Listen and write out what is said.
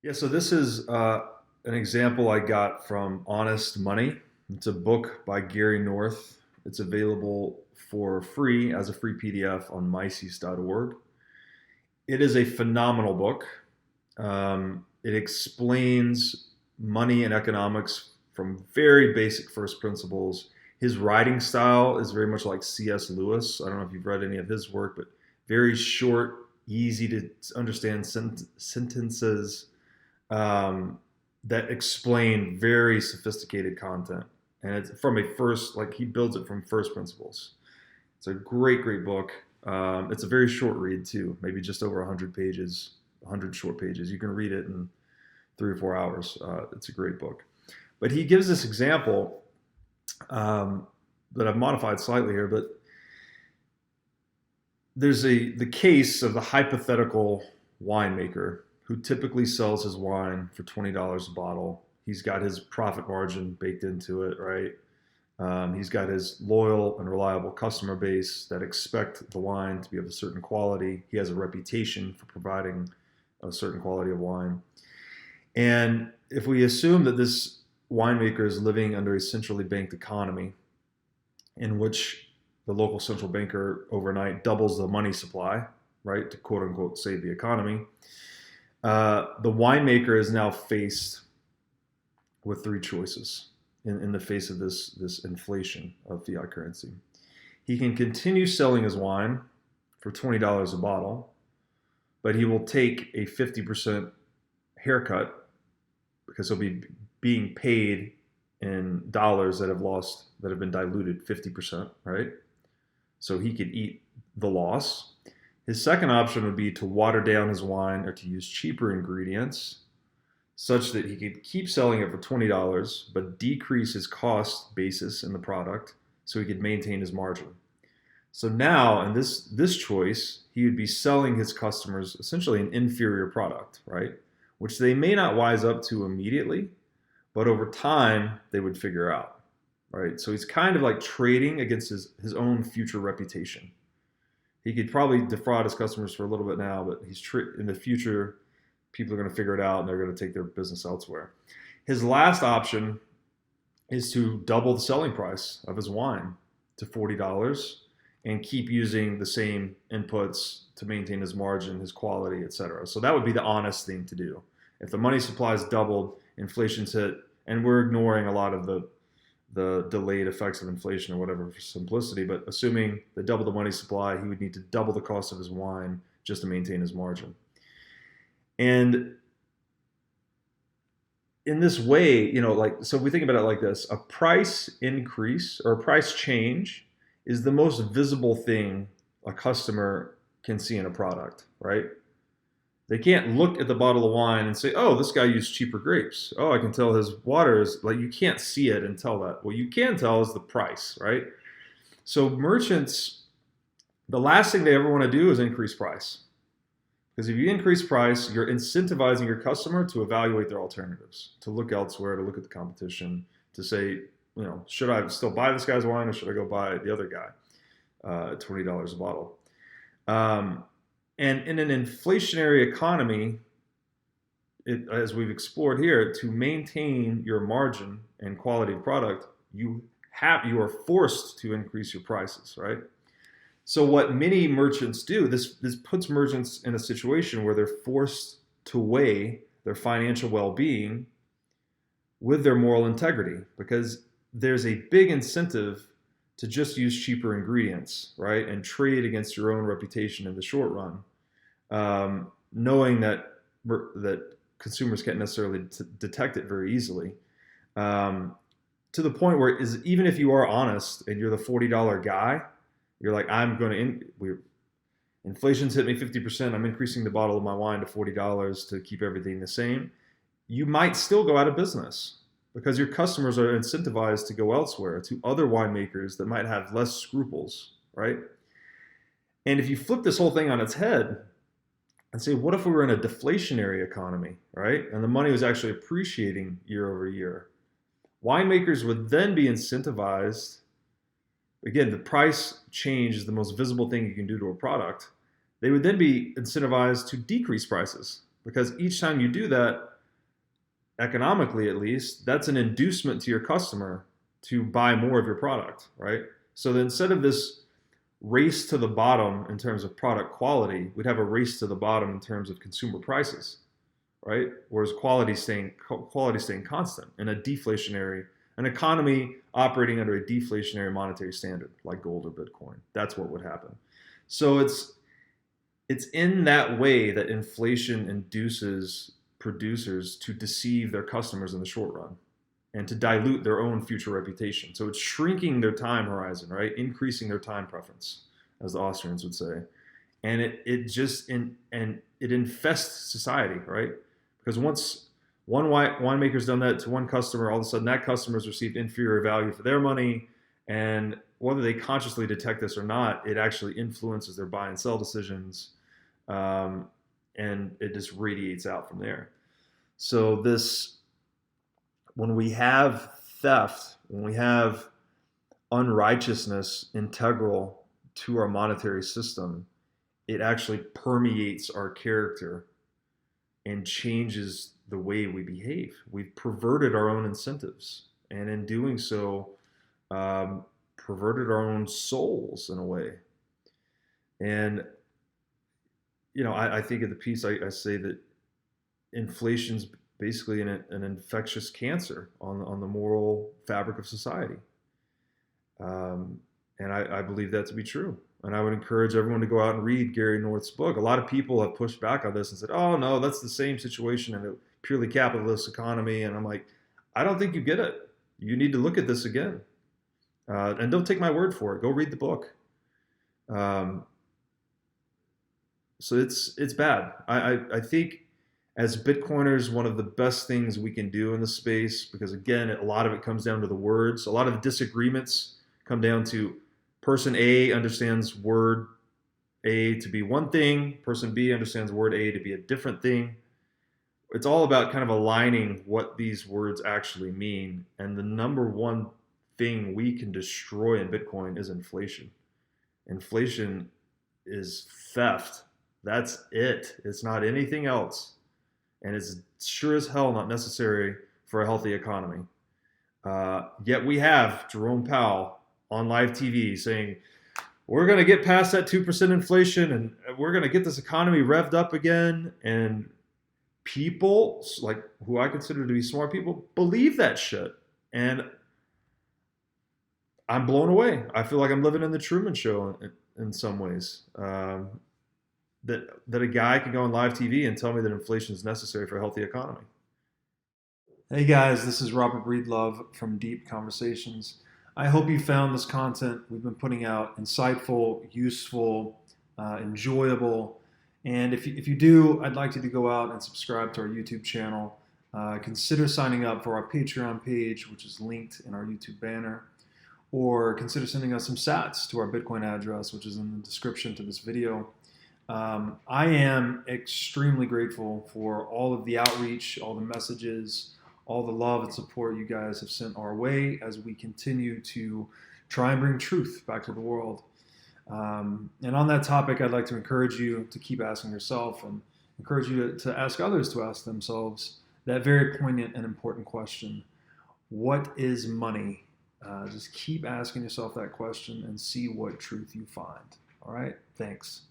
Yeah, so this is an example I got from Honest Money. It's a book by Gary North. It's available for free as a free PDF on Mises.org. It is a phenomenal book. It explains money and economics from very basic first principles. His writing style is very much like C.S. Lewis. I don't know if you've read any of his work, but very short, easy to understand sentences that explain very sophisticated content. And it's from a first, like he builds it from first principles. It's a great, great book. It's a very short read too, maybe just over 100 pages, 100 short pages. You can read it in 3 or 4 hours. It's a great book. But he gives this example that I've modified slightly here, but there's the case of the hypothetical winemaker who typically sells his wine for $20 a bottle. He's got his profit margin baked into it, right? He's got his loyal and reliable customer base that expect the wine to be of a certain quality. He has a reputation for providing a certain quality of wine. And if we assume that this winemaker is living under a centrally banked economy in which the local central banker overnight doubles the money supply, right, to quote unquote save the economy, the winemaker is now faced with three choices in the face of this inflation of fiat currency. He can continue selling his wine for $20 a bottle, but he will take a 50% haircut because he'll be being paid in dollars that have been diluted 50%, right? So he could eat the loss. His second option would be to water down his wine or to use cheaper ingredients such that he could keep selling it for $20 but decrease his cost basis in the product so he could maintain his margin. So now in this choice, he would be selling his customers essentially an inferior product, right? Which they may not wise up to immediately, but over time they would figure out, right? So he's kind of like trading against his own future reputation. He could probably defraud his customers for a little bit now, but in the future, people are going to figure it out and they're going to take their business elsewhere. His last option is to double the selling price of his wine to $40 and keep using the same inputs to maintain his margin, his quality, etc. So that would be the honest thing to do. If the money supply is doubled, inflation's hit, and we're ignoring a lot of the delayed effects of inflation or whatever for simplicity, but assuming they double the money supply, he would need to double the cost of his wine just to maintain his margin. And in this way, so if we think about it like this, a price increase or a price change is the most visible thing a customer can see in a product, right? They can't look at the bottle of wine and say, oh, this guy used cheaper grapes. Oh, I can tell his water is, like, you can't see it and tell that. What you can tell is the price, right? So merchants, the last thing they ever want to do is increase price. Because if you increase price, you're incentivizing your customer to evaluate their alternatives, to look elsewhere, to look at the competition, to say, should I still buy this guy's wine or should I go buy the other guy at $20 a bottle? And in an inflationary economy, as we've explored here, to maintain your margin and quality of product, you are forced to increase your prices, right? So what many merchants do, this puts merchants in a situation where they're forced to weigh their financial well-being with their moral integrity, because there's a big incentive to just use cheaper ingredients, right? And trade against your own reputation in the short run, knowing that consumers can't necessarily detect it very easily. To the point where even if you are honest and you're the $40 guy, you're like, inflation's hit me 50%. I'm increasing the bottle of my wine to $40 to keep everything the same. You might still go out of business because your customers are incentivized to go elsewhere to other winemakers that might have less scruples, right? And if you flip this whole thing on its head and say, what if we were in a deflationary economy, right? And the money was actually appreciating year over year. Winemakers would then be incentivized. Again, the price change is the most visible thing you can do to a product. They would then be incentivized to decrease prices because each time you do that, economically at least, that's an inducement to your customer to buy more of your product, right? So that instead of this race to the bottom in terms of product quality, we'd have a race to the bottom in terms of consumer prices, right? Whereas quality staying constant in a deflationary, an economy operating under a deflationary monetary standard like gold or Bitcoin. That's what would happen. So it's in that way that inflation induces producers to deceive their customers in the short run and to dilute their own future reputation. So it's shrinking their time horizon, right? Increasing their time preference, as the Austrians would say. And it infests society, right? Because once one winemaker's done that to one customer, all of a sudden that customer's received inferior value for their money. And whether they consciously detect this or not, it actually influences their buy and sell decisions. And it just radiates out from there. So when we have theft, when we have unrighteousness integral to our monetary system, it actually permeates our character and changes the way we behave. We've perverted our own incentives, and in doing so, perverted our own souls in a way. And I think of the piece I say that inflation's basically an infectious cancer on the moral fabric of society. And I believe that to be true. And I would encourage everyone to go out and read Gary North's book. A lot of people have pushed back on this and said, oh, no, that's the same situation in a purely capitalist economy. And I'm like, I don't think you get it. You need to look at this again. And don't take my word for it. Go read the book. So it's bad. I think as Bitcoiners, one of the best things we can do in the space, because again, a lot of it comes down to the words. A lot of the disagreements come down to person A understands word A to be one thing, person B understands word A to be a different thing. It's all about kind of aligning what these words actually mean. And the number one thing we can destroy in Bitcoin is inflation. Inflation is theft. That's it. It's not anything else. And it's sure as hell not necessary for a healthy economy. Yet we have Jerome Powell on live TV saying, we're going to get past that 2% inflation and we're going to get this economy revved up again. And people, like who I consider to be smart people, believe that shit. And I'm blown away. I feel like I'm living in the Truman Show in some ways. That a guy can go on live TV and tell me that inflation is necessary for a healthy economy. Hey guys, this is Robert Breedlove from Deep Conversations. I hope you found this content we've been putting out insightful, useful, enjoyable. And if you do, I'd like you to go out and subscribe to our YouTube channel. Consider signing up for our Patreon page, which is linked in our YouTube banner. Or consider sending us some sats to our Bitcoin address, which is in the description to this video. I am extremely grateful for all of the outreach, all the messages, all the love and support you guys have sent our way as we continue to try and bring truth back to the world. And on that topic, I'd like to encourage you to keep asking yourself and encourage you to ask others to ask themselves that very poignant and important question. What is money? Just keep asking yourself that question and see what truth you find. All right? Thanks.